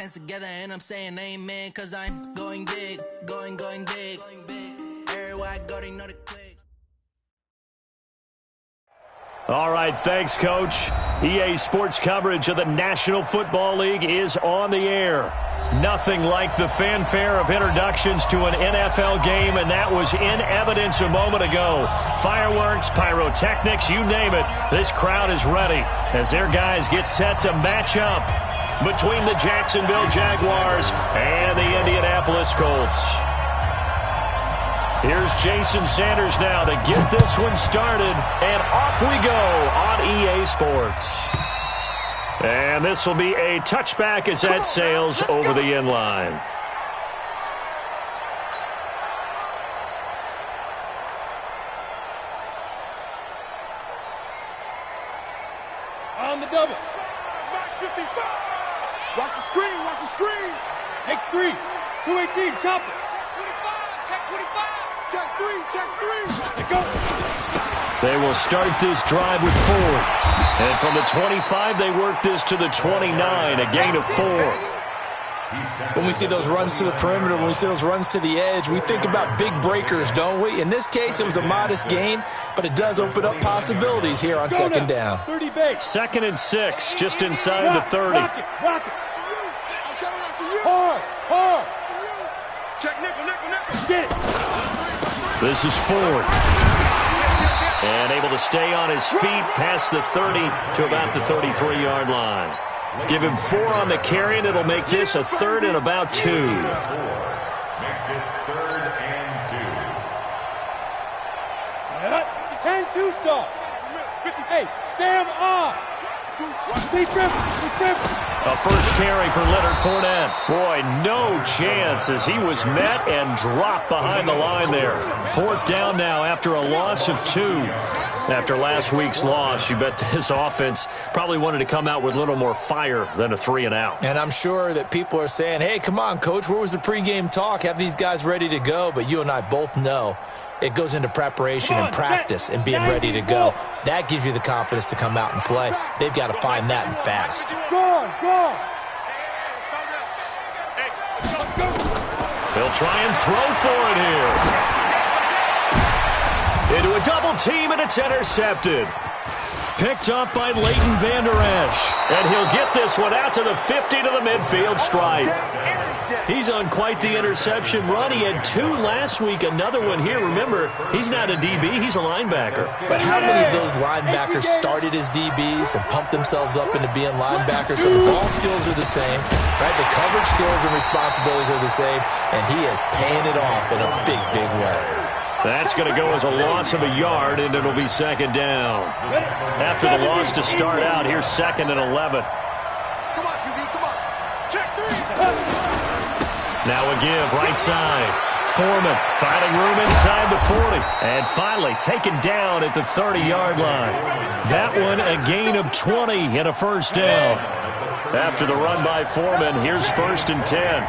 hands together and I'm saying amen, cause I'm going big, going big. Everywhere I go, they know the click. All right, thanks, Coach. EA Sports coverage of the National Football League is on the air. Nothing like the fanfare of introductions to an NFL game, and that was in evidence a moment ago. Fireworks, pyrotechnics, you name it. This crowd is ready as their guys get set to match up between the Jacksonville Jaguars and the Indianapolis Colts. Here's Jason Sanders now to get this one started, and off we go on EA Sports. And this will be a touchback as that sails over the end line. On the double. Back 55. Watch the screen, watch the screen. Take 3. 218, chop it. 25, check 25. Check 3, check 3. Let's go. They will start this drive with 4. And from the 25, they work this to the 29, a gain of 4. When we see those runs to the perimeter, when we see those runs to the edge, we think about big breakers, don't we? In this case, it was a modest gain, but it does open up possibilities here on second down. 30 base. 2nd and 6, just inside the 30. Rock it. I'm coming after you. Hard. Check nickel. Get it. This is Ford. And able to stay on his feet past the 30 to about the 33-yard line. Give him 4 on the carry, and it'll make this a 3rd and about 2. Makes it 3rd and 2. 10-2 sauce. Hey, Sam on. Be careful. A first carry for Leonard Fournette. Boy, no chance as he was met and dropped behind the line there. 4th down now after a loss of 2. After last week's loss, you bet this offense probably wanted to come out with a little more fire than a 3-and-out. And I'm sure that people are saying, hey, come on, Coach, where was the pregame talk? Have these guys ready to go? But you and I both know it goes into preparation and practice and being ready to go. That gives you the confidence to come out and play. They've got to find that and fast. Go. They'll try and throw for it here. Into a double team, and it's intercepted. Picked up by Leighton Vander Esch. And he'll get this one out to the 50 to the midfield stripe. He's on quite the interception run. He had 2 last week, another one here. Remember, he's not a DB, he's a linebacker. But how many of those linebackers started as DBs and pumped themselves up into being linebackers? So the ball skills are the same, right? The coverage skills and responsibilities are the same, and he is paying it off in a big way. That's going to go as a loss of a yard, and it'll be 2nd down. After the loss to start out, here's 2nd and 11. Come on, QB, come on. Check 3. Now a give, right side. Foreman finding room inside the 40. And finally taken down at the 30-yard line. That one a gain of 20 and a first down. After the run by Foreman, here's 1st and 10.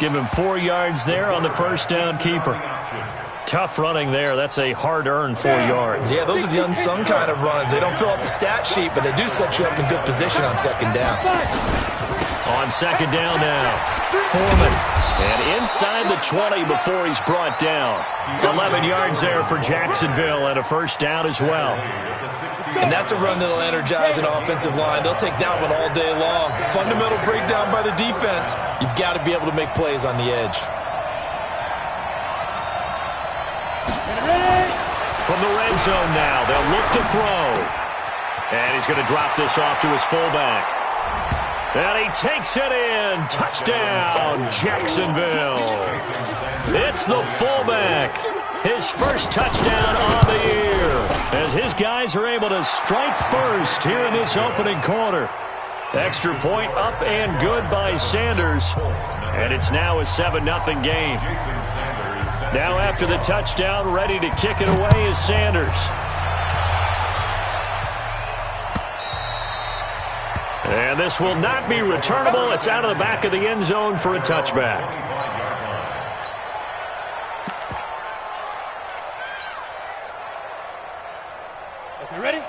Give him 4 yards there on the first down keeper. Tough running there. That's a hard-earned 4 yards. Yeah, those are the unsung kind of runs. They don't fill up the stat sheet, but they do set you up in good position on 2nd down. On 2nd down now, Foreman. And inside the 20 before he's brought down. 11 yards there for Jacksonville and a first down as well. And that's a run that'll energize an offensive line. They'll take that one all day long. Fundamental breakdown by the defense. You've got to be able to make plays on the edge. From the red zone now, they'll look to throw. And he's going to drop this off to his fullback. And he takes it in. Touchdown, Jacksonville. It's the fullback. His first touchdown on the year. As his guys are able to strike first here in this opening quarter. Extra point up and good by Sanders. And it's now a 7-0 game. Now after the touchdown, ready to kick it away is Sanders. And this will not be returnable. It's out of the back of the end zone for a touchback.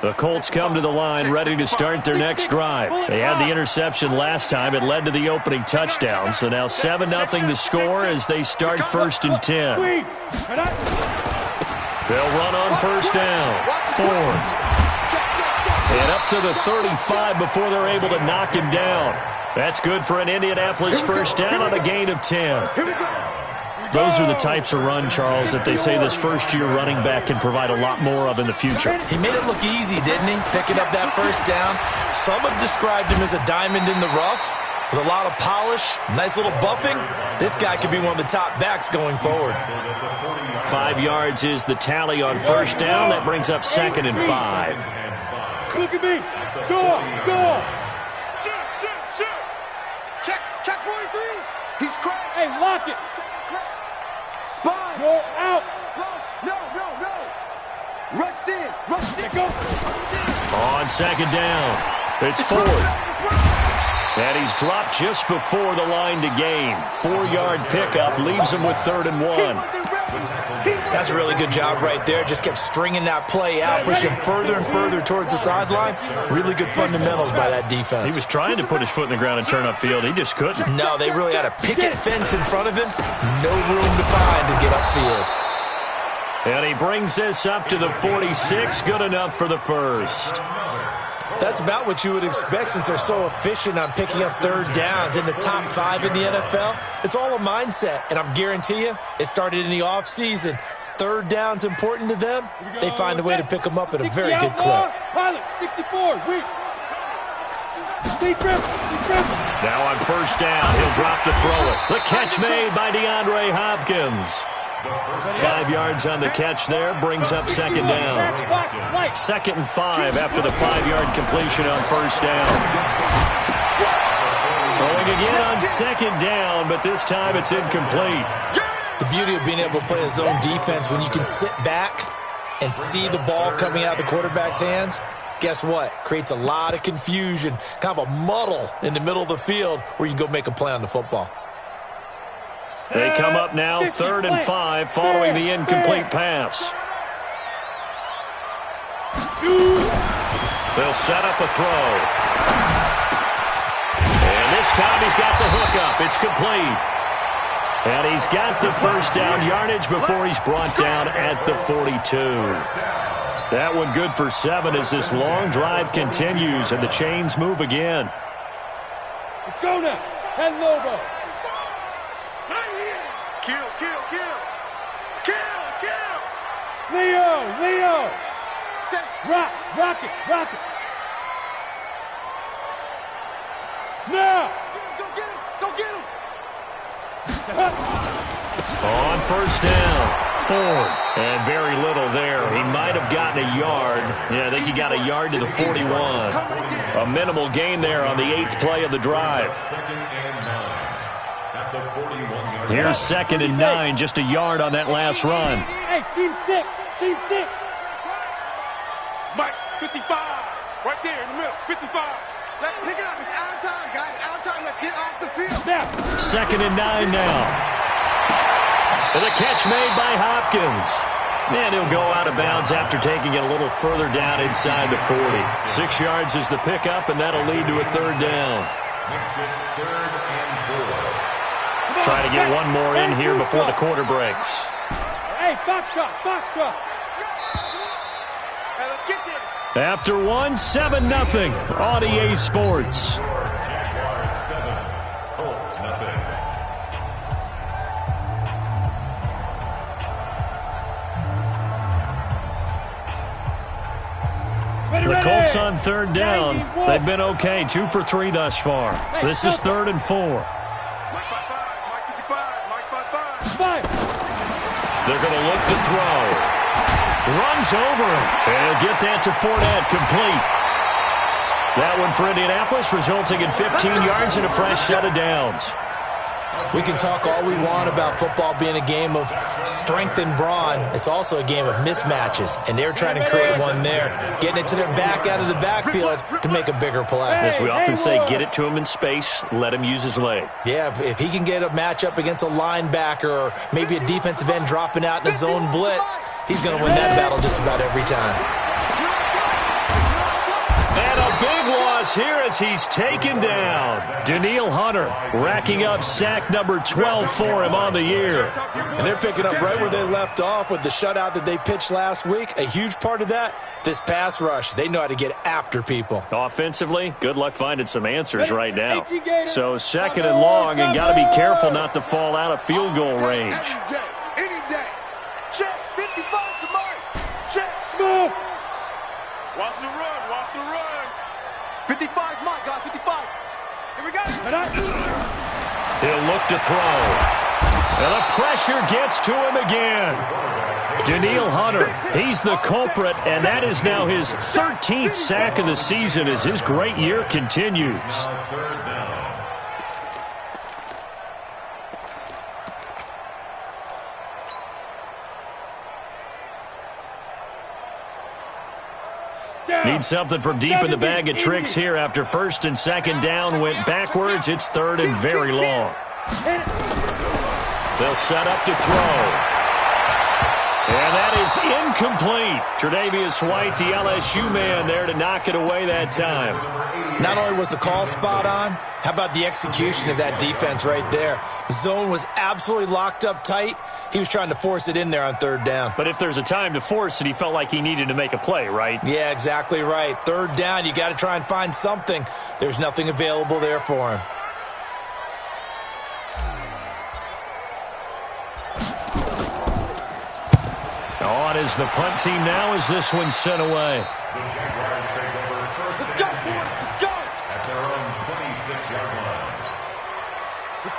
The Colts come to the line ready to start their next drive. They had the interception last time. It led to the opening touchdown. So now 7-0 to score as they start 1st and 10. They'll run on 1st down. 4th. And up to the 35 before they're able to knock him down. That's good for an Indianapolis 1st down on a gain of 10. Those are the types of run, Charles, that they say this first-year running back can provide a lot more of in the future. He made it look easy, didn't he? Picking up that 1st down. Some have described him as a diamond in the rough with a lot of polish, nice little buffing. This guy could be one of the top backs going forward. 5 yards is the tally on 1st down. That brings up 2nd and 5. Look at me. Go. Check 43. He's cracked. Hey, lock it. Spine. Go out. No. Rush in. Go. On 2nd down, it's 4th. And he's dropped just before the line to gain. 4-yard pickup leaves him with 3rd and 1. That's a really good job right there. Just kept stringing that play out, pushing further and further towards the sideline. Really good fundamentals by that defense. He was trying to put his foot in the ground and turn upfield. He just couldn't. No, they really had a picket fence in front of him. No room to find to get upfield. And he brings this up to the 46. Good enough for the 1st. That's about what you would expect since they're so efficient on picking up 3rd downs in the top 5 in the NFL. It's all a mindset, and I guarantee you it started in the offseason. 3rd down's important to them. They find a way to pick them up at a very good clip. Pilot, 64, weak. Now on 1st down, he'll drop to throw it. The catch made by DeAndre Hopkins. 5 yards on the catch there, brings up 2nd down. 2nd and 5 after the 5-yard completion on 1st down. Throwing again on 2nd down, but this time it's incomplete. The beauty of being able to play a zone defense when you can sit back and see the ball coming out of the quarterback's hands, guess what? Creates a lot of confusion, kind of a muddle in the middle of the field where you can go make a play on the football. They come up now 3rd and 5 following the incomplete pass. They'll set up a throw. And this time he's got the hook up. It's complete. And he's got the 1st down yardage before he's brought down at the 42. That one good for 7 as this long drive continues and the chains move again. Let's go now. 10 Lobo. Leo. Rock it. Now. Go get him. On 1st down, 4th, and very little there. He might have gotten a yard. Yeah, I think he got a yard to the 41. A minimal gain there on the 8th play of the drive. Here's 2nd and 9, just a yard on that last run. Hey, team 6. Mike, 55. Right there in the middle, 55. Let's pick it up. It's out of time, guys. Out of time. Let's get off the field. Now. 2nd and 9 now. And the catch made by Hopkins. And he'll go out of bounds after taking it a little further down inside the 40. 6 yards is the pickup, and that'll lead to a 3rd down. Makes it 3rd and 4. Try to get one more in here before the quarter breaks. Hey, Foxtrot. Hey, let's get there. After 7-0 on EA Sports. Jaguars 7, Colts nothing. The Colts on 3rd down. They've been okay, 2 for 3 thus far. This is 3rd and 4. Mike 55, 5. They're going to look to throw. Runs over him. And he'll get that to Fournette, complete. That one for Indianapolis, resulting in 15 yards and a fresh set of downs. We can talk all we want about football being a game of strength and brawn. It's also a game of mismatches, and they're trying to create one there, getting it to their back out of the backfield to make a bigger play. As we often say, get it to him in space, let him use his leg. Yeah, if he can get a matchup against a linebacker or maybe a defensive end dropping out in a zone blitz, he's going to win that battle just about every time. loss here as he's taken down. Daniil Hunter racking up sack number 12 for him on the year. And they're picking up right where they left off with the shutout that they pitched last week. A huge part of that, this pass rush. They know how to get after people. Offensively, good luck finding some answers right now. So second and long, and got to be careful not to fall out of field goal range. Any day. Check 55 to Mike. Check smooth. Watch the run. Watch the run. 55's Mike, guys. 55. Here we go. He'll look to throw. And the pressure gets to him again. Daniil Hunter, he's the culprit, and that is now his 13th sack of the season as his great year continues. Need something from deep in the bag of tricks here after first and second down went backwards. It's third and very long. They'll set up to throw. And that is incomplete. Tre'Davious White, the LSU man, there to knock it away that time. Not only was the call spot on, how about the execution of that defense right there? The zone was absolutely locked up tight. He was trying to force it in there on third down. But if there's a time to force it, he felt like he needed to make a play, right? Yeah, exactly right. Third down, you got to try and find something. There's nothing available there for him. On is the punt team now as this one's sent away. The Jaguars take over first and 10 at their own 26-yard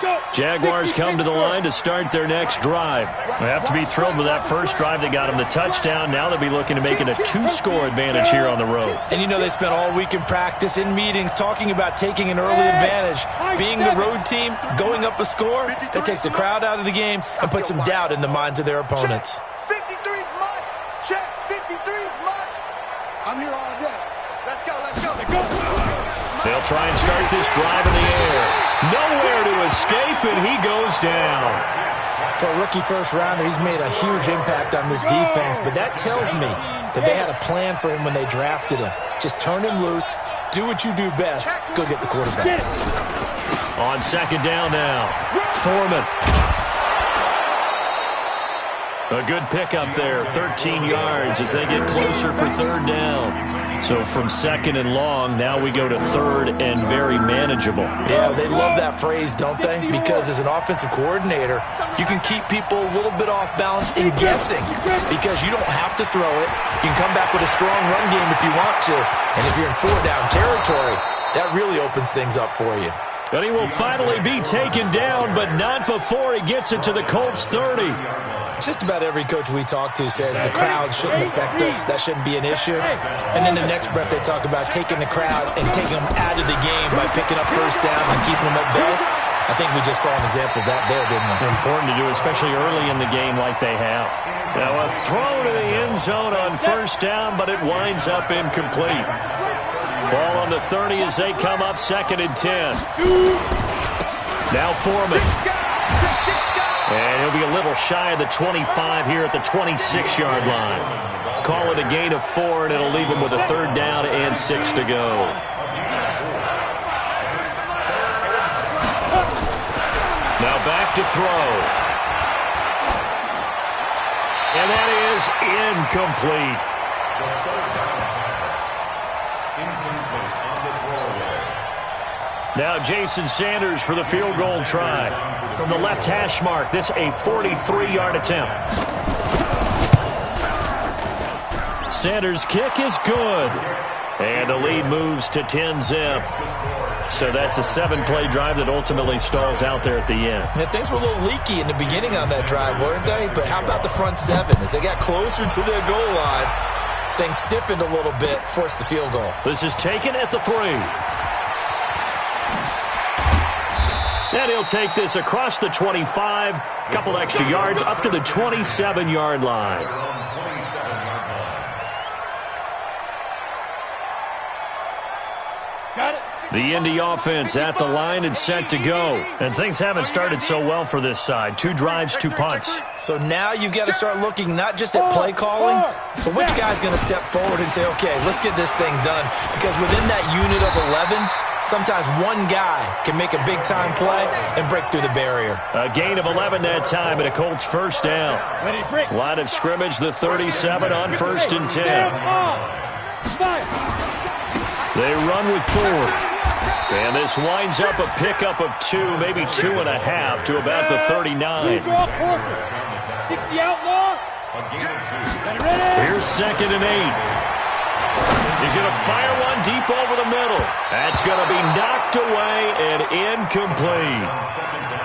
line. Jaguars come to the line to start their next drive. They have to be thrilled with that first drive that got them the touchdown. Now they'll be looking to make it a 2-score advantage here on the road. And you know they spent all week in practice, in meetings, talking about taking an early advantage. Being the road team, going up a score, that takes the crowd out of the game and puts some doubt in the minds of their opponents. 53's Mike. Check 53's Mike. I'm here all day. Let's go. Let's go. They'll try and start this drive in the air. Nowhere to escape, and he goes down. For a rookie first-rounder, he's made a huge impact on this defense, but that tells me that they had a plan for him when they drafted him. Just turn him loose, do what you do best, go get the quarterback. On second down now, Foreman. A good pickup there, 13 yards as they get closer for third down. So from second and long, now we go to third and very manageable. Yeah, they love that phrase, don't they? Because as an offensive coordinator, you can keep people a little bit off balance and guessing because you don't have to throw it. You can come back with a strong run game if you want to. And if you're in four-down territory, that really opens things up for you. But he will finally be taken down, but not before he gets it to the Colts 30. Just about every coach we talk to says the crowd shouldn't affect us. That shouldn't be an issue. And in the next breath, they talk about taking the crowd and taking them out of the game by picking up first downs and keeping them at bay. I think we just saw an example of that there, didn't we? Important to do, especially early in the game like they have. Now a throw to the end zone on first down, but it winds up incomplete. Ball on the 30 as they come up second and 10. Now Foreman. And he'll be a little shy of the 25 here at the 26-yard line. Call it a gain of 4, and it'll leave him with a third down and 6 to go. Now back to throw. And that is incomplete. Now Jason Sanders for the field goal try. From the left hash mark, this a 43-yard attempt. Sanders' kick is good. And the lead moves to 10-zip. So that's a 7-play drive that ultimately stalls out there at the end. Yeah, things were a little leaky in the beginning on that drive, weren't they? But how about the front 7? As they got closer to their goal line, things stiffened a little bit, forced the field goal. This is taken at the 3. And he'll take this across the 25, couple extra yards up to the 27-yard line. The Indy offense at the line and set to go. And things haven't started so well for this side. 2 drives, 2 punts. So now you've got to start looking not just at play calling, but which guy's going to step forward and say, okay, let's get this thing done. Because within that unit of 11, sometimes one guy can make a big-time play and break through the barrier. A gain of 11 that time, and a Colts first down. Line of scrimmage, the 37 on 1st and 10. They run with Ford. And this winds up a pickup of 2, maybe 2.5 to about the 39. 60 outlaw. Here's 2nd and 8. He's going to fire one deep over the middle. That's going to be knocked away and incomplete.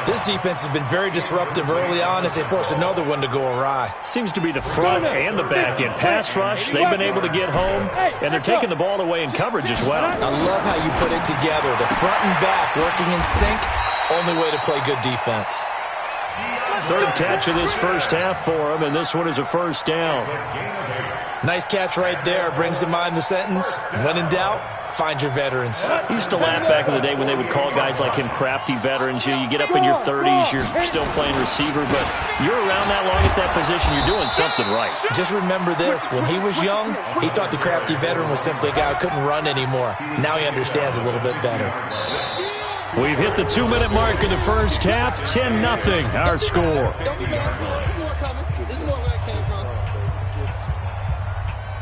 This defense has been very disruptive early on as they force another one to go awry. Seems to be the front and the back end. Pass rush, they've been able to get home, and they're taking the ball away in coverage as well. I love how you put it together. The front and back working in sync, only way to play good defense. 3rd catch of this first half for him, and this one is a first down. Nice catch right there. Brings to mind the sentence, when in doubt, find your veterans. I used to laugh back in the day when they would call guys like him crafty veterans. You get up in your 30s, you're still playing receiver, but you're around that long at that position, you're doing something right. Just remember this. When he was young, he thought the crafty veteran was simply a guy who couldn't run anymore. Now he understands a little bit better. We've hit the 2-minute mark of the first half. 10-0 our score.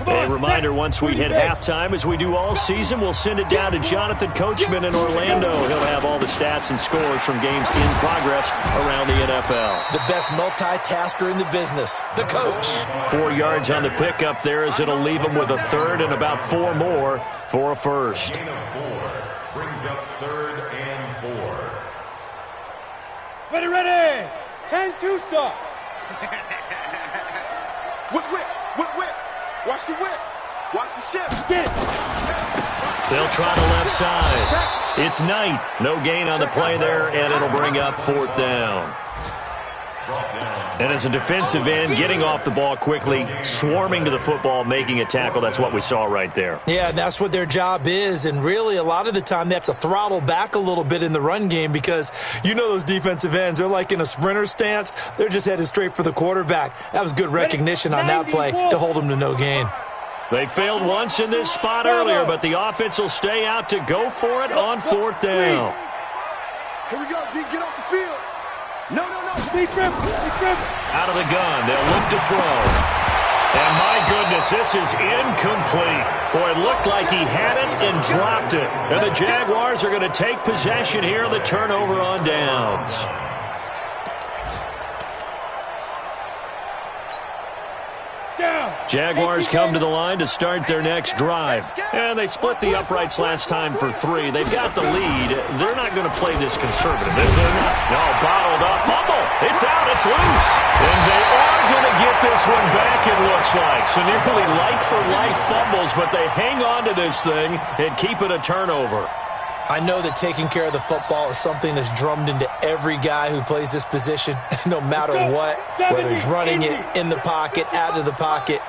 A reminder, once we hit halftime, as we do all season, we'll send it down to Jonathan Coachman in Orlando. He'll have all the stats and scores from games in progress around the NFL. The best multitasker in the business, the coach. 4 yards on the pickup there as it'll leave him with a 3rd and about 4 more for a first. Brings up 3rd and 4. Ready. 10-2 stop. Whip. Watch the whip. Watch the shift. Get it. They'll try the left side. It's Knight. No gain on the play there, and it'll bring up 4th down. And as a defensive end, getting off the ball quickly, swarming to the football, making a tackle, that's what we saw right there. Yeah, that's what their job is, and really a lot of the time they have to throttle back a little bit in the run game because you know those defensive ends, they're like in a sprinter stance. They're just headed straight for the quarterback. That was good recognition on that play to hold them to no gain. They failed once in this spot earlier, but the offense will stay out to go for it on 4th down. Here we go, D. Get off the field. No. Out of the gun, they'll look to throw. And my goodness, this is incomplete. Boy, it looked like he had it and dropped it. And the Jaguars are going to take possession here on the turnover on downs. Jaguars come to the line to start their next drive. And they split the uprights last time for 3. They've got the lead. They're not going to play this conservative. They're not. No, bottled up. Fumble. It's out. It's loose. And they are going to get this one back, it looks like. So nearly like-for-like fumbles, but they hang on to this thing and keep it a turnover. I know that taking care of the football is something that's drummed into every guy who plays this position, no matter what, whether he's running it in the pocket, out of the pocket.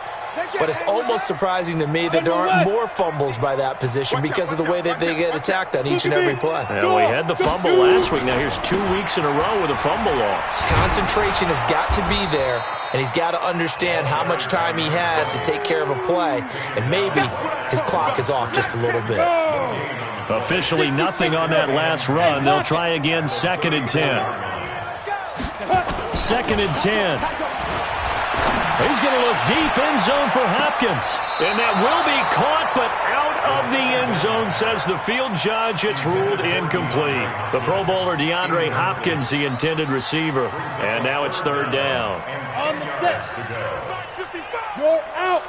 But it's almost surprising to me that there aren't more fumbles by that position because of the way that they get attacked on each and every play. Yeah, we had the fumble last week. Now here's 2 weeks in a row with a fumble loss. Concentration has got to be there, and he's got to understand how much time he has to take care of a play, and maybe his clock is off just a little bit. Officially nothing on that last run. They'll try again, 2nd and 10. 2nd and 10. He's going to look deep end zone for Hopkins. And that will be caught, but out of the end zone, says the field judge. It's ruled incomplete. The Pro Bowler DeAndre Hopkins, the intended receiver. And now it's 3rd down. On the set. You're out.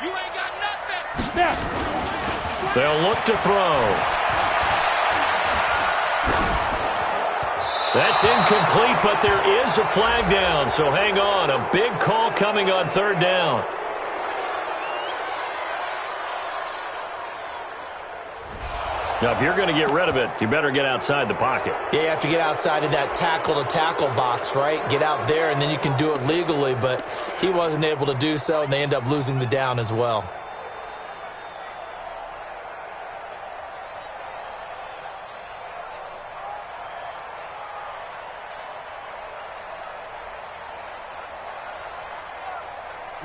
You ain't got nothing. They'll look to throw. That's incomplete, but there is a flag down, so hang on. A big call coming on 3rd down. Now, if you're going to get rid of it, you better get outside the pocket. Yeah, you have to get outside of that tackle-to-tackle box, right? Get out there, and then you can do it legally, but he wasn't able to do so, and they end up losing the down as well.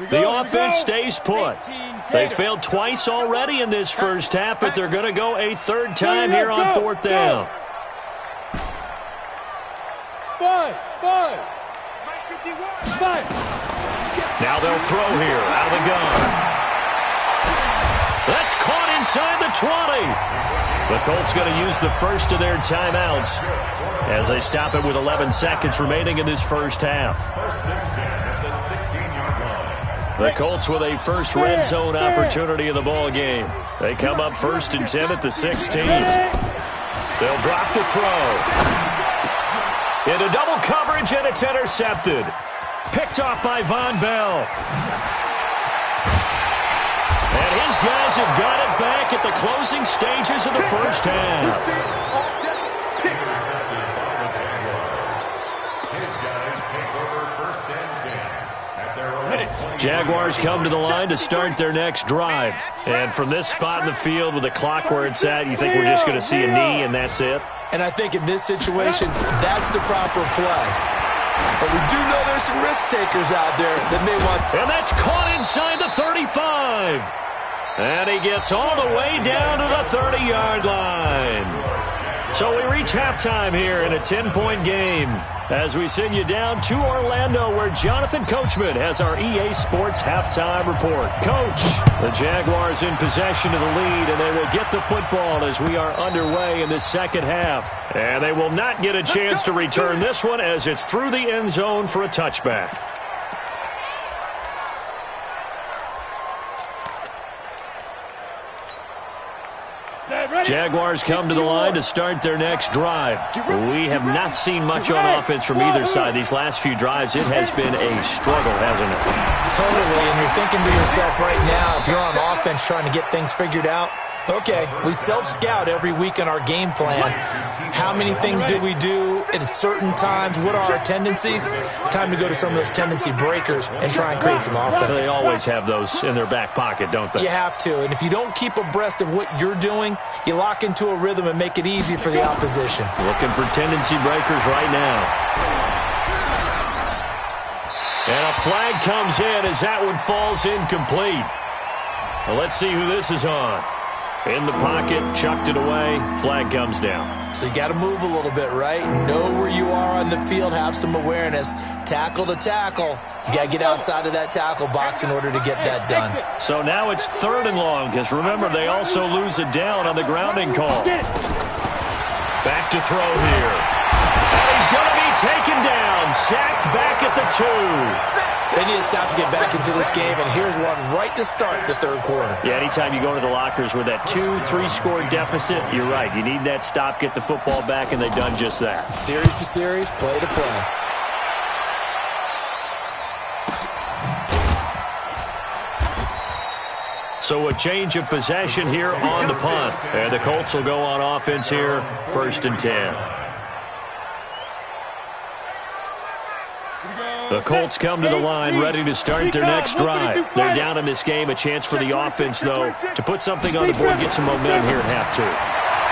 The offense stays put. They failed twice already in this first half, but they're going to go a third time here on fourth down. Now they'll throw here out of the gun. That's caught inside the 20. The Colts going to use the first of their timeouts as they stop it with 11 seconds remaining in this first half. The Colts with a first red zone opportunity in the ball game. They come up 1st and 10 at the 16. They'll drop the throw. Into double coverage, and it's intercepted. Picked off by Von Bell. And his guys have got it back at the closing stages of the first half. Jaguars come to the line to start their next drive. And from this spot in the field with the clock where it's at, you think we're just going to see a knee and that's it? And I think in this situation, that's the proper play. But we do know there's some risk takers out there that may want... And that's caught inside the 35. And he gets all the way down to the 30-yard line. So we reach halftime here in a 10-point game as we send you down to Orlando where Jonathan Coachman has our EA Sports halftime report. Coach, the Jaguars in possession of the lead, and they will get the football as we are underway in this second half. And they will not get a chance to return this one as it's through the end zone for a touchback. Jaguars come to the line to start their next drive. We have not seen much on offense from either side. These last few drives, it has been a struggle, hasn't it? Totally, and you're thinking to yourself right now, if you're on offense trying to get things figured out, okay, we self-scout every week in our game plan. How many things do we do at certain times? What are our tendencies? Time to go to some of those tendency breakers and try and create some offense. They always have those in their back pocket, don't they? You have to, and if you don't keep abreast of what you're doing, you lock into a rhythm and make it easy for the opposition. Looking for tendency breakers right now. And a flag comes in as that one falls incomplete. Well, let's see who this is on. In the pocket, chucked it away, flag comes down. So you got to move a little bit, right? Know where you are on the field, have some awareness. Tackle to tackle. You got to get outside of that tackle box in order to get that done. So now it's 3rd and long, because remember, they also lose it down on the grounding call. Back to throw here. And he's going to be taken down, sacked back at the 2. They need to stop to get back into this game, and here's one right to start the third quarter. Yeah, anytime you go to the lockers with that 2-3 score deficit, you're right. You need that stop, get the football back, and they've done just that. Series to series, play to play. So a change of possession here on the punt. And the Colts will go on offense here, 1st and 10. The Colts come to the line ready to start their next drive. They're down in this game. A chance for the offense, though, to put something on the board, get some momentum here at half 2.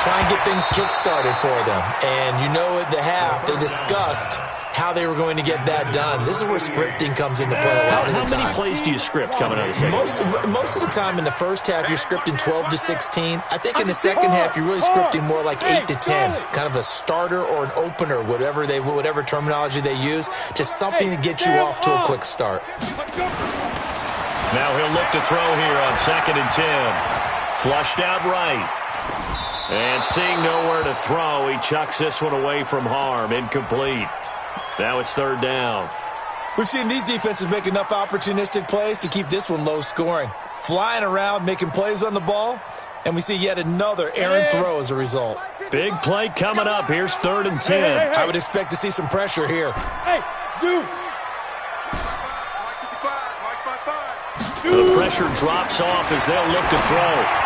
Try and get things kick-started for them. And you know at the half, they discussed how they were going to get that done. This is where scripting comes into play a lot of the time. How many plays do you script coming out of the second? Most of the time in the first half, you're scripting 12 to 16. I think in the second half, you're really scripting more like 8 to 10. Kind of a starter or an opener, whatever terminology they use. Just something to get you off to a quick start. Now he'll look to throw here on 2nd and 10. Flushed out right. And seeing nowhere to throw, he chucks this one away from harm. Incomplete. Now it's 3rd down. We've seen these defenses make enough opportunistic plays to keep this one low scoring. Flying around, making plays on the ball, and we see yet another errant throw as a result. Big play coming up. Here's 3rd and 10. I would expect to see some pressure here. The pressure drops off as they'll look to throw.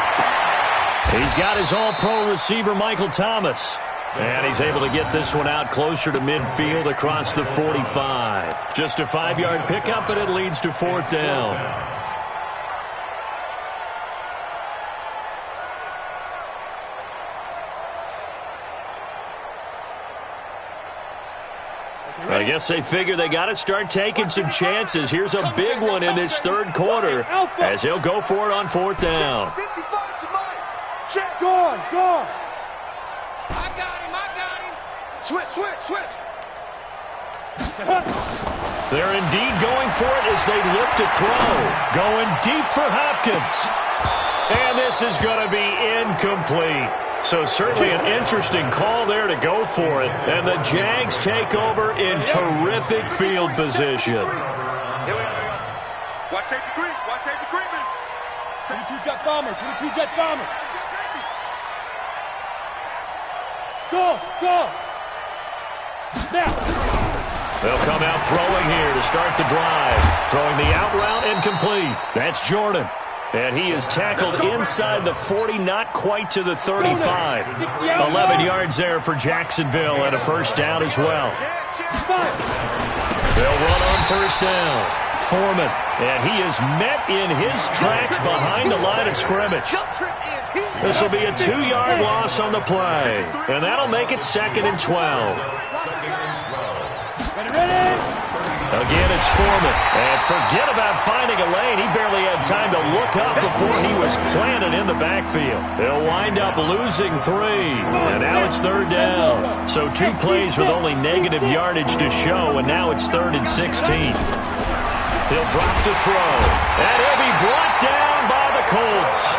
He's got his all-pro receiver, Michael Thomas. And he's able to get this one out closer to midfield across the 45. Just a 5-yard pickup, and it leads to 4th down. I guess they figure they got to start taking some chances. Here's a big one in this third quarter as he'll go for it on fourth down. 55 to Mike. Check. Go on. I got him. Switch. They're indeed going for it as they look to throw. Going deep for Hopkins. And this is going to be incomplete. So certainly an interesting call there to go for it. And the Jags take over in terrific field position. Here we go. Watch safety creep. 22 jet bombers. Go. Now. They'll come out throwing here to start the drive. Throwing the out route incomplete. That's Jordan. And he is tackled inside the 40, not quite to the 35. 11 yards there for Jacksonville and a first down as well. They'll run on first down. Foreman, and he is met in his tracks behind the line of scrimmage. This will be a 2-yard loss on the play, and that'll make it 2nd and 12. Again, it's Foreman. And forget about finding a lane. He barely had time to look up before he was planted in the backfield. They'll wind up losing 3. And now it's 3rd down. So 2 plays with only negative yardage to show, and now it's 3rd and 16. He'll drop to throw. And he'll be brought down by the Colts.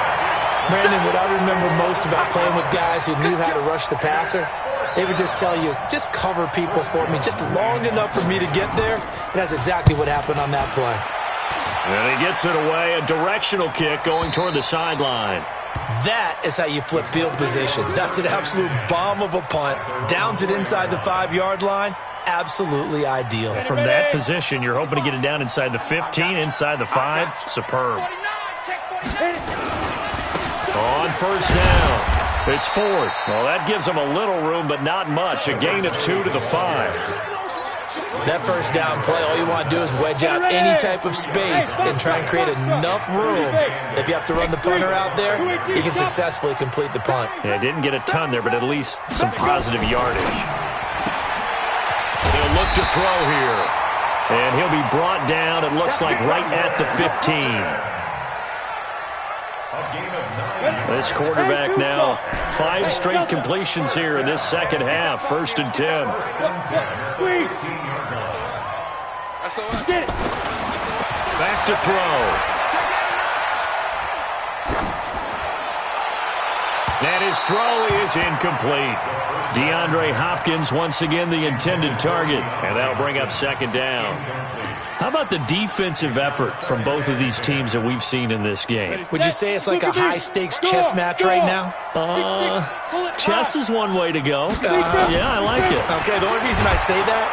Brandon, what I remember most about playing with guys who knew how to rush the passer, they would just tell you, just cover people for me, just long enough for me to get there. And that's exactly what happened on that play. And he gets it away, a directional kick going toward the sideline. That is how you flip field position. That's an absolute bomb of a punt. Downs it inside the 5-yard line. Absolutely ideal. From that position, you're hoping to get it down inside the 15, inside the 5. Superb. On first down. It's Ford. Well, that gives them a little room, but not much. A gain of 2 to the 5. That first down play, all you want to do is wedge out any type of space and try and create enough room. If you have to run the punter out there, he can successfully complete the punt. Yeah, didn't get a ton there, but at least some positive yardage. They'll look to throw here. And he'll be brought down, it looks like, right at the 15. This quarterback now, 5 straight completions here in this second half. 1st and 10. Back to throw. And his throw is incomplete. DeAndre Hopkins once again the intended target. And that'll bring up 2nd down. How about the defensive effort from both of these teams that we've seen in this game? Would you say it's like a high-stakes chess match right now? Chess is one way to go. Yeah, I like it. Okay, the only reason I say that,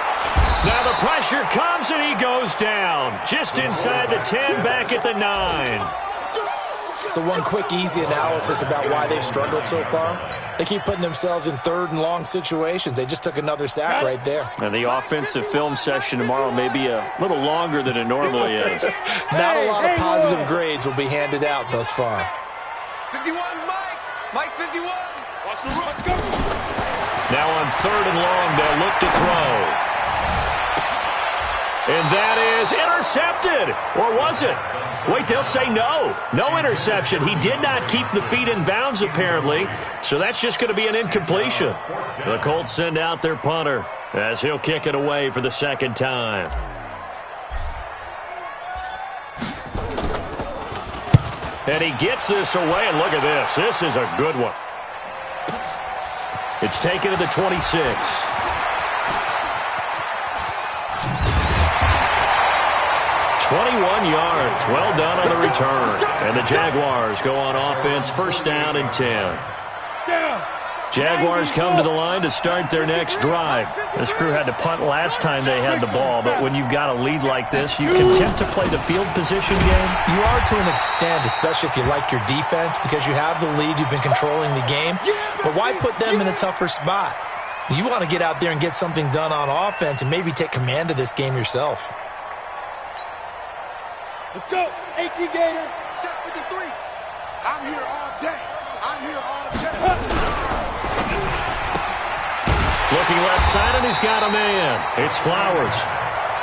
now the pressure comes and he goes down. Just inside the 10, back at the 9. so one quick, easy analysis about why they've struggled so far. They keep putting themselves in 3rd and long situations. They just took another sack right there. And the offensive film session tomorrow may be a little longer than it normally is. Not a lot of positive grades will be handed out thus far. 51, Mike 51. Watch the run. Go. Now on 3rd and long, they'll look to throw. And that is intercepted. Or was it? Wait, they'll say no. No interception. He did not keep the feet in bounds, apparently. So that's just going to be an incompletion. The Colts send out their punter as he'll kick it away for the 2nd time. And he gets this away, and look at this. This is a good one. It's taken to the 26. 21 yards. Well done on the return. And the Jaguars go on offense, 1st down and 10. Jaguars come to the line to start their next drive. This crew had to punt last time they had the ball, but when you've got a lead like this, you content to play the field position game? You are to an extent, especially if you like your defense, because you have the lead, you've been controlling the game. But why put them in a tougher spot? You want to get out there and get something done on offense and maybe take command of this game yourself. Let's go. 18 Gator. Check 53. I'm here all day. I'm here all day. Looking left side, and he's got a man. It's Flowers.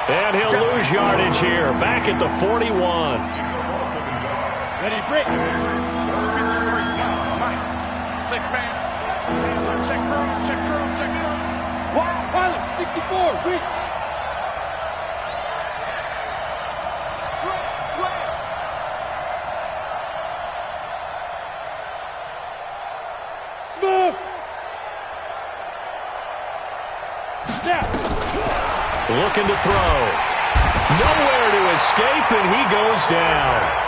And he'll lose yardage here. Back at the 41. Ready, break. 53 now. Mike. 6-man. Check curls, check curls, check curls. Wow, Pilot, 64, Rick. Slam. Smooth. Snap. Looking to throw. Nowhere to escape, and he goes down.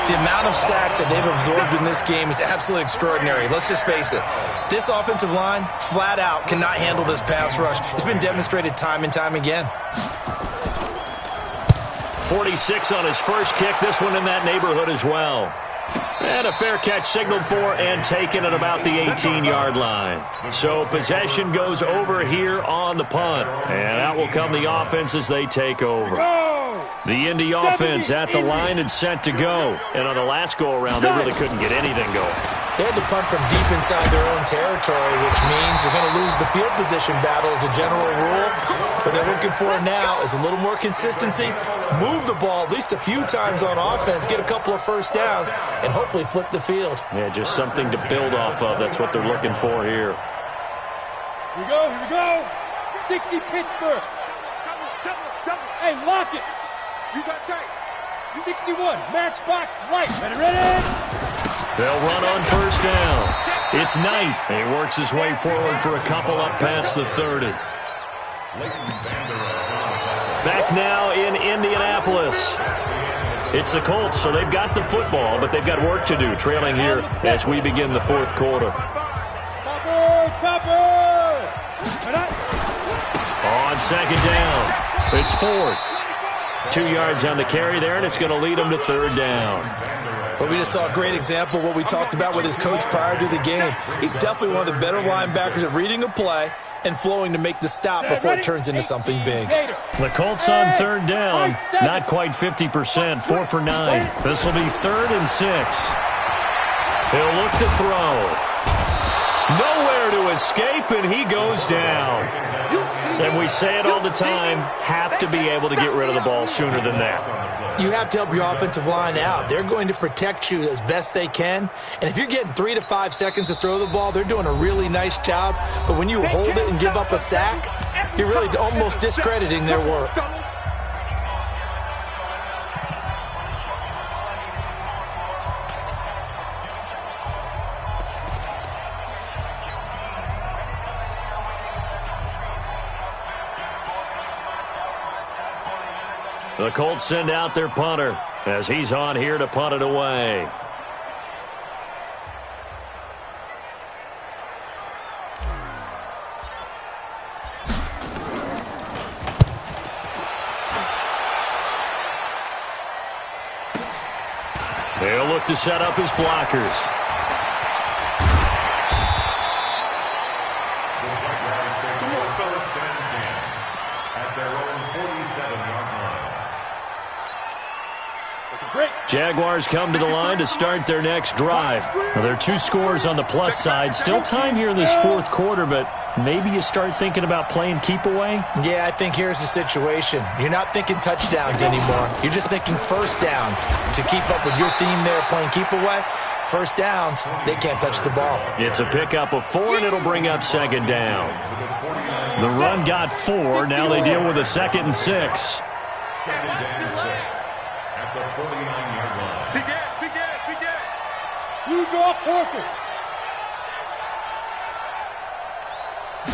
The amount of sacks that they've absorbed in this game is absolutely extraordinary. Let's just face it. This offensive line, flat out, cannot handle this pass rush. It's been demonstrated time and time again. 46 on his first kick. This one in that neighborhood as well. And a fair catch signaled for and taken at about the 18-yard line. So possession goes over here on the punt. And out will come the offense as they take over. The Indy offense at the line and set to go. And on the last go-around, they really couldn't get anything going. They had to punt from deep inside their own territory, which means you're going to lose the field position battle as a general rule. What they're looking for now is a little more consistency, move the ball at least a few times on offense, get a couple of first downs, and hopefully flip the field. Yeah, just something to build off of. That's what they're looking for here. Here we go. 60 Pittsburgh. Hey, lock it. You got tape. 61, matchbox light. Ready. They'll run on first down. It's Knight. He works his way forward for a couple up past the 30. Back now in Indianapolis. It's the Colts, so they've got the football, but they've got work to do, trailing here as we begin the fourth quarter. Topper! On second down, it's Ford. 2 yards on the carry there, and it's going to lead them to third down. But we just saw a great example of what we talked about with his coach prior to the game. He's definitely one of the better linebackers at reading a play and flowing to make the stop before it turns into something big. The Colts on third down, not quite 50%, 4 for 9. This will be 3rd and 6. He'll look to throw. Nowhere to escape, and he goes down. And we say it all the time, have to be able to get rid of the ball sooner than that. You have to help your offensive line out. They're going to protect you as best they can. And if you're getting 3 to 5 seconds to throw the ball, they're doing a really nice job. But when you hold it and give up a sack, you're really almost discrediting their work. The Colts send out their punter as he's on here to punt it away. They'll look to set up his blockers. Jaguars come to the line to start their next drive. Now, there are 2 scores on the plus side. Still time here in this fourth quarter, but maybe you start thinking about playing keep away? Yeah, I think here's the situation. You're not thinking touchdowns anymore. You're just thinking first downs. To keep up with your theme there, playing keep away, first downs, they can't touch the ball. It's a pickup of 4, and it'll bring up second down. The run got 4. Now they deal with a 2nd and 6. 2nd and 6 at the 49-yard line. Begin. You draw Porkers.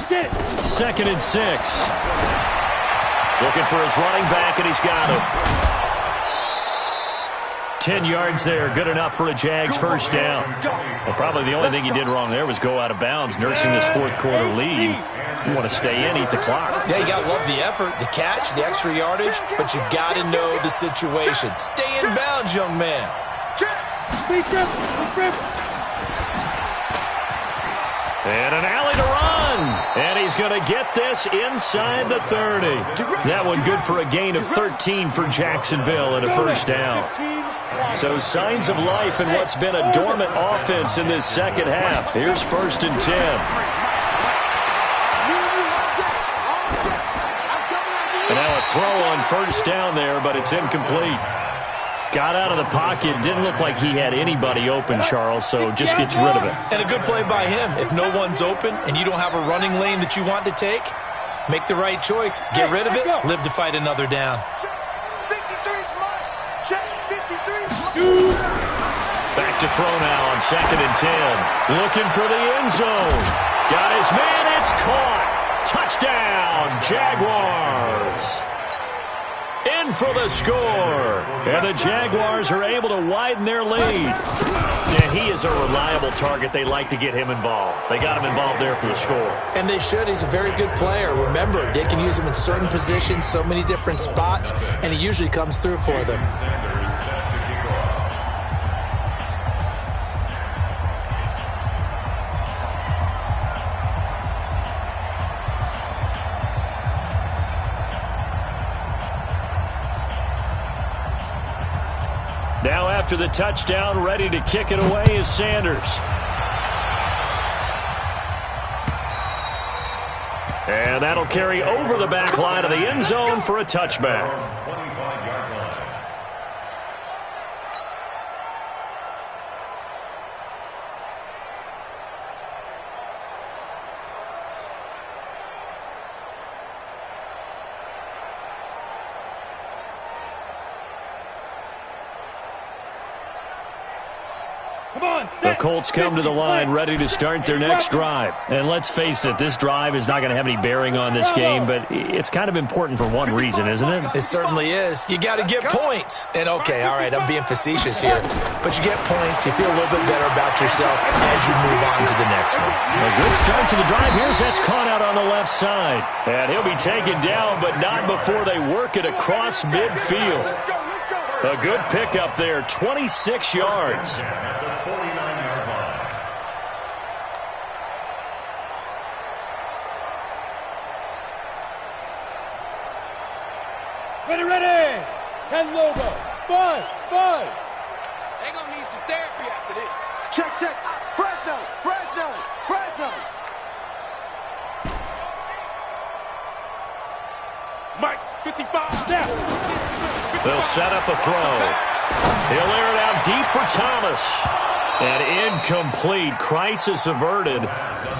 Get it. 2nd and 6. Looking for his running back, and he's got it. 10 yards there, good enough for a Jags first down. Well, probably the only thing he did wrong there was go out of bounds, nursing this fourth quarter lead. You want to stay in, eat the clock. Yeah, you got to love the effort, the catch, the extra yardage, but you got to know the situation. Stay in bounds, young man. And an alley to run. And he's going to get this inside the 30. That one good for a gain of 13 for Jacksonville and a first down. So signs of life in what's been a dormant offense in this second half. Here's 1st and 10. A throw on first down there, but it's incomplete. Got out of the pocket. Didn't look like he had anybody open, Charles, so just gets rid of it. And a good play by him. If no one's open and you don't have a running lane that you want to take, make the right choice. Get rid of it. Live to fight another down. Back to throw now on 2nd and 10. Looking for the end zone. Got his man. It's caught. Touchdown, Jaguars. In for the score. And the Jaguars are able to widen their lead. And he is a reliable target. They like to get him involved. They got him involved there for the score. And they should. He's a very good player. Remember, they can use him in certain positions, so many different spots, and he usually comes through for them. Now after the touchdown, ready to kick it away is Sanders. And that'll carry over the back line of the end zone for a touchback. 25-yard line. The Colts come to the line ready to start their next drive. And let's face it, this drive is not going to have any bearing on this game, but it's kind of important for one reason, isn't it? It certainly is. You got to get points. And okay, all right, I'm being facetious here, but you get points, you feel a little bit better about yourself as you move on to the next one. A good start to the drive. Here's that's caught out on the left side. And he'll be taken down, but not before they work it across midfield. A good pickup there, 26 yards. At the 49-yard line. Ready. 10 logo. Buzz. They gonna need some therapy after this. Check. Fresno. Mike, 55. Now. They'll set up a throw. He'll air it out deep for Thomas. And incomplete. Crisis averted.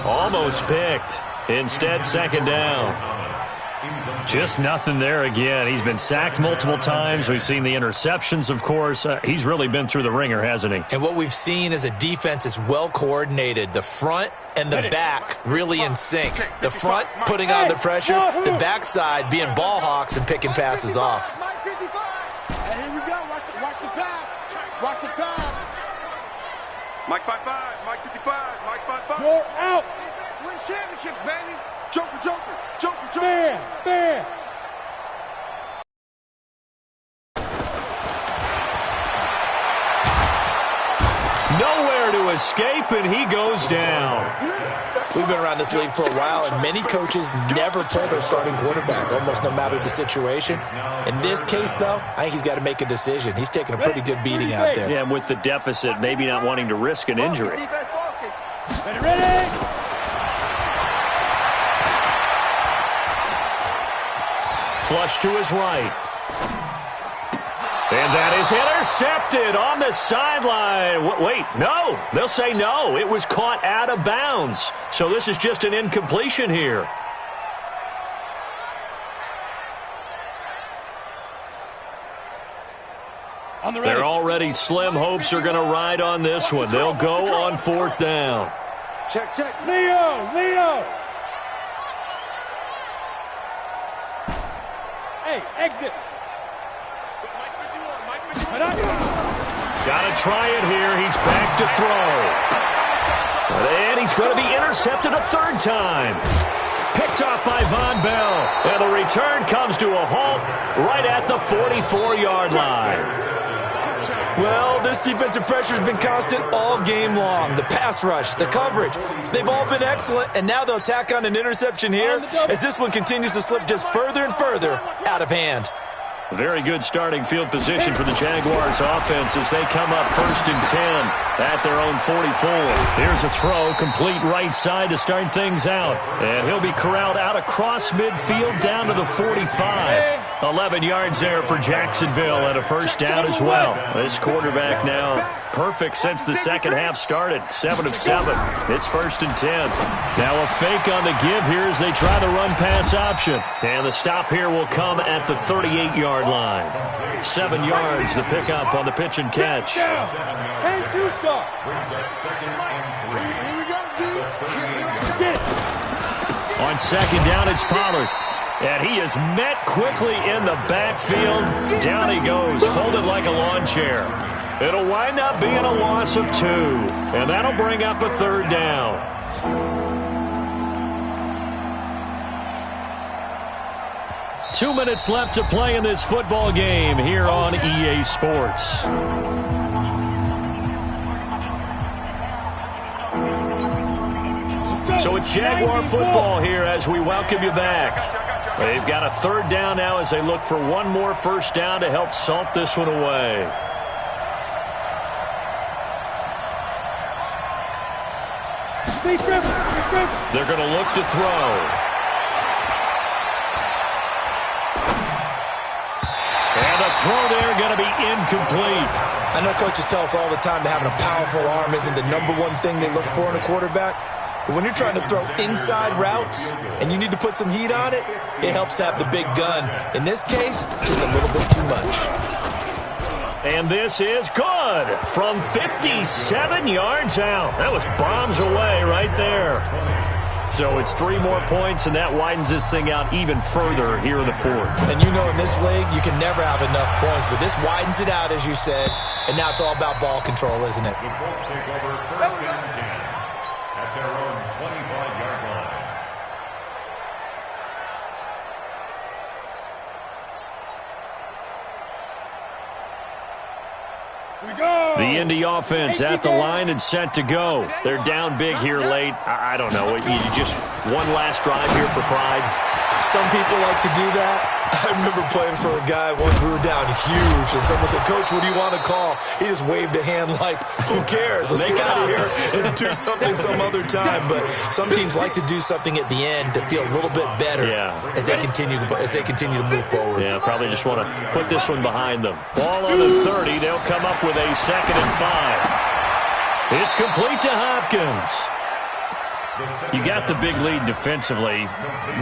Almost picked. Instead, 2nd down. Just nothing there again. He's been sacked multiple times. We've seen the interceptions, of course. He's really been through the ringer, hasn't he? And what we've seen is a defense that's well coordinated. The front and the back really in sync. The front putting on the pressure, the backside being ball hawks and picking passes off. Mike 55. And here we go. Watch the pass. Mike 55. Mike 55. Mike 55. You're out. Win championships, baby. Joker. Bam. Nowhere to escape, and he goes down. We've been around this league for a while, and many coaches never pull their starting quarterback, almost no matter the situation. In this case, though, I think he's got to make a decision. He's taking a pretty good beating out there. Yeah, with the deficit, maybe not wanting to risk an injury. Ready. Flush to his right. And that is intercepted on the sideline. Wait, no. They'll say no. It was caught out of bounds. So this is just an incompletion here. Their already slim hopes are going to ride on this one. They'll go on 4th down. Check. Leo. Hey, exit. Got to try it here. He's back to throw. And he's going to be intercepted a 3rd time. Picked off by Von Bell. And the return comes to a halt right at the 44-yard line. Well, this defensive pressure has been constant all game long. The pass rush, the coverage, they've all been excellent, and now they'll tack on an interception here as this one continues to slip just further and further out of hand. Very good starting field position for the Jaguars offense as they come up 1st and 10 at their own 44. Here's a throw, complete right side to start things out. And he'll be corralled out across midfield down to the 45. 11 yards there for Jacksonville and a first down as well. This quarterback now perfect since the second half started. 7 of 7. It's 1st and 10. Now a fake on the give here as they try the run-pass option. And the stop here will come at the 38-yard line. 7 yards, the pickup on the pitch and catch. On second down, it's Pollard. And he is met quickly in the backfield. Down he goes, folded like a lawn chair. It'll wind up being a loss of 2. And that'll bring up a 3rd down. Two minutes left to play in this football game here on EA Sports. So it's Jaguar football here as we welcome you back. They've got a 3rd down now as they look for one more first down to help salt this one away. They're going to look to throw. And the throw there going to be incomplete. I know coaches tell us all the time that having a powerful arm isn't the #1 thing they look for in a quarterback. But when you're trying to throw inside routes and you need to put some heat on it, it helps to have the big gun. In this case, just a little bit too much. And this is good from 57 yards out. That was bombs away right there. So it's 3 more points, and that widens this thing out even further here in the 4th. And you know in this league, you can never have enough points, but this widens it out, as you said, and now it's all about ball control, isn't it? The Colts take over 1st and 10 at their own 25-yard line. The Indy offense at the line and set to go. They're down big here late. I don't know. You just one last drive here for pride. Some people like to do that. I remember playing for a guy once we were down huge, and someone said, "Coach, what do you want to call?" He just waved a hand like, "Who cares? Let's get out of here and do something some other time." But some teams like to do something at the end to feel a little bit better as they continue to move forward. Yeah, probably just want to put this one behind them. Ball on the 30. They'll come up with a 2nd and 5. It's complete to Hopkins. You got the big lead defensively,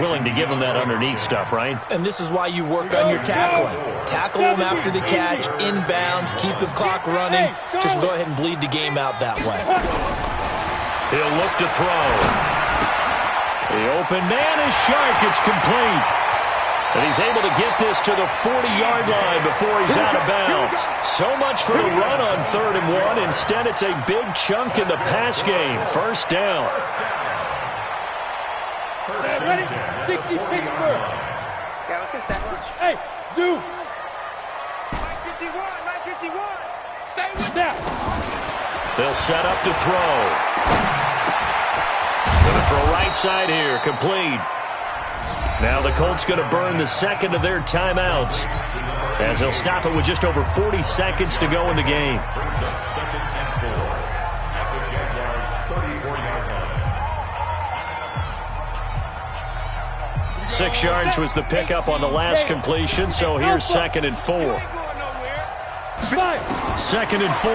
willing to give them that underneath stuff, right? And this is why you work on your tackling. Tackle them after the catch, inbounds, keep the clock running. Just go ahead and bleed the game out that way. He'll look to throw. The open man is sharp. It's complete. And he's able to get this to the 40-yard line before he's out of bounds. So much for the run on 3rd and 1. Instead, it's a big chunk in the pass game. First down. Ready? 60 Pittsburgh. Yeah, let's get set. Hey, Zoo. 951, 951. Stay with that. They'll set up to throw. Going to throw right side here. Complete. Now the Colts going to burn the 2nd of their timeouts as they'll stop it with just over 40 seconds to go in the game. 6 yards was the pickup on the last completion, so here's 2nd and 4. 2nd and 4.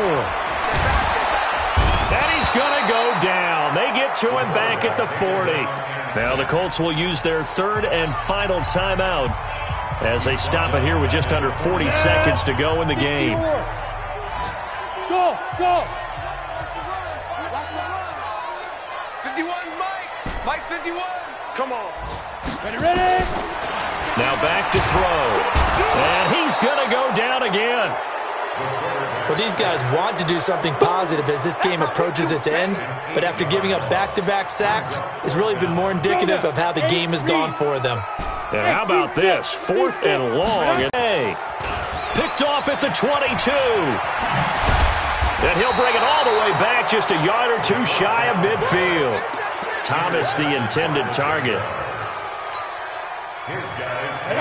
And he's going to go down. They get to him back at the 40. Now the Colts will use their 3rd and final timeout as they stop it here with just under 40 seconds to go in the game. Go, go. 51, Mike. Mike 51. Come on. Ready? Now back to throw. And he's going to go down again. Well, these guys want to do something positive as this game approaches its end, but after giving up back-to-back sacks, it's really been more indicative of how the game has gone for them. And how about this? 4th and long. And picked off at the 22. And he'll bring it all the way back just a yard or two shy of midfield. Thomas, the intended target.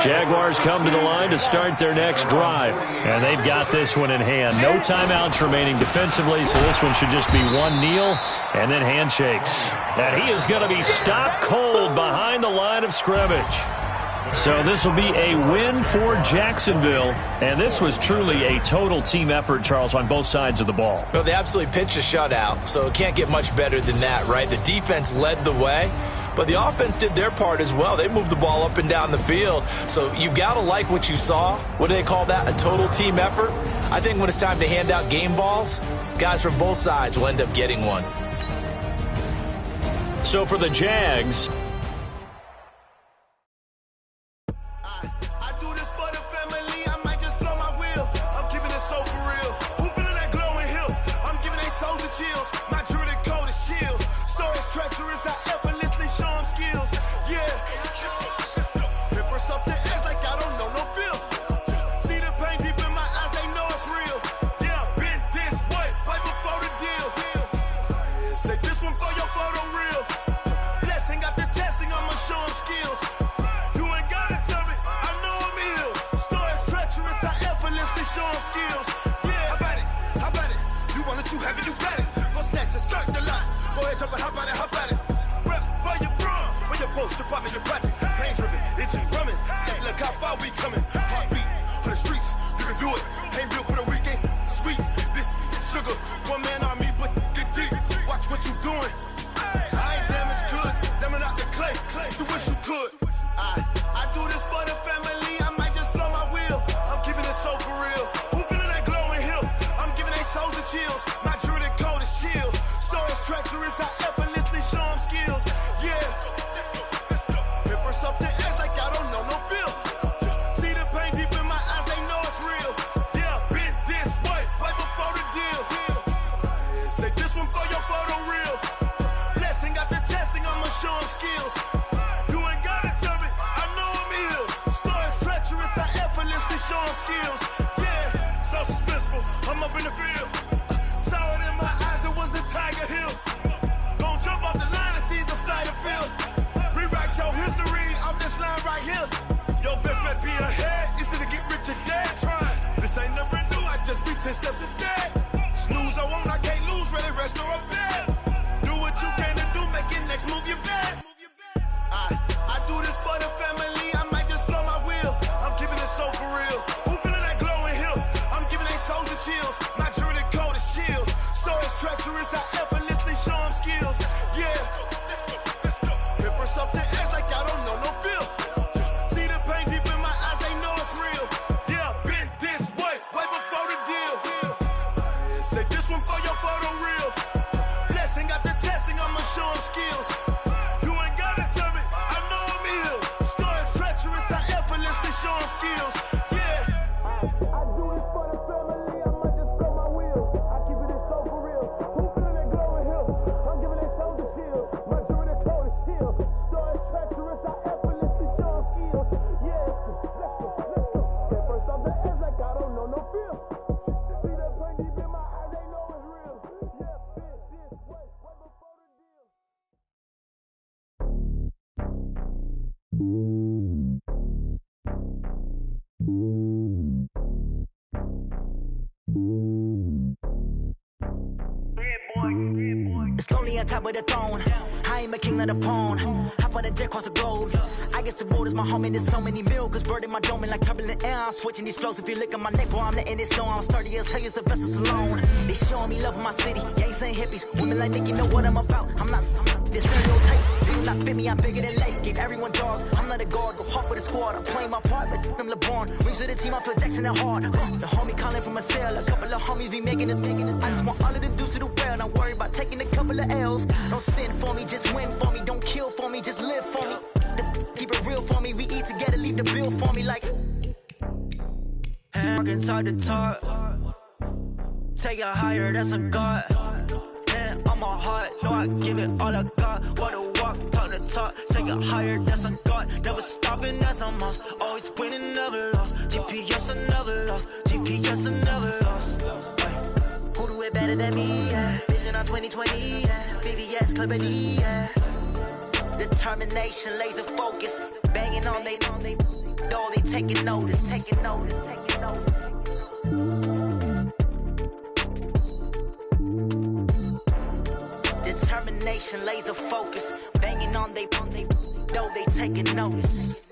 Jaguars come to the line to start their next drive. And they've got this one in hand. No timeouts remaining defensively, so this one should just be one kneel and then handshakes. And he is going to be stopped cold behind the line of scrimmage. So this will be a win for Jacksonville, and this was truly a total team effort, Charles, on both sides of the ball. Well, they absolutely pitched a shutout, so it can't get much better than that, right? The defense led the way, but the offense did their part as well. They moved the ball up and down the field, so you've got to like what you saw. What do they call that, a total team effort? I think when it's time to hand out game balls, guys from both sides will end up getting one. So for the Jags, It's lonely on top of the throne. I ain't a king of the pawn. Hop on a jet across the globe. I guess the road is my home and there's so many milk. Cause bird in my dome and like turbulent air. I'm switching these flows. If you look at my neck, boy, I'm letting it snow. I'm sturdy as hell, as a vessel alone. They showing me love in my city. Gangs and hippies. Women like Nick, you know what I'm about. I'm not this stereotype. They do not fit me, I'm bigger than life. Gave everyone jobs. I'm not a guard, go hard with a squad. I'm playing my part, but I'm LeBron. Rings to the team, I feel Jackson and hard. The homie calling from a cell. A couple of homies be making it. I just want all of the dudes to the well. Not worry about taking a couple of L's. Don't sin for me, just win for me. Don't kill for me, just live for me. Keep it real for me. We eat together, leave the bill for me like. Working talk to talk. Take it higher, that's a God. Hand on my heart, know I give it all I got. Wanna walk, talk to talk. Take it higher, that's a God. Never stopping, that's a must. Always winning, never lost. GPS, I never lost. GPS, I never lost. Who do it better than me? Yeah. Vision on 2020. Yeah. VVS, Clippity. Yeah. Determination, laser focus. Banging on they door, they taking notice. Taking notice. Taking notice. Determination, laser focus. Banging on they door, they taking notice.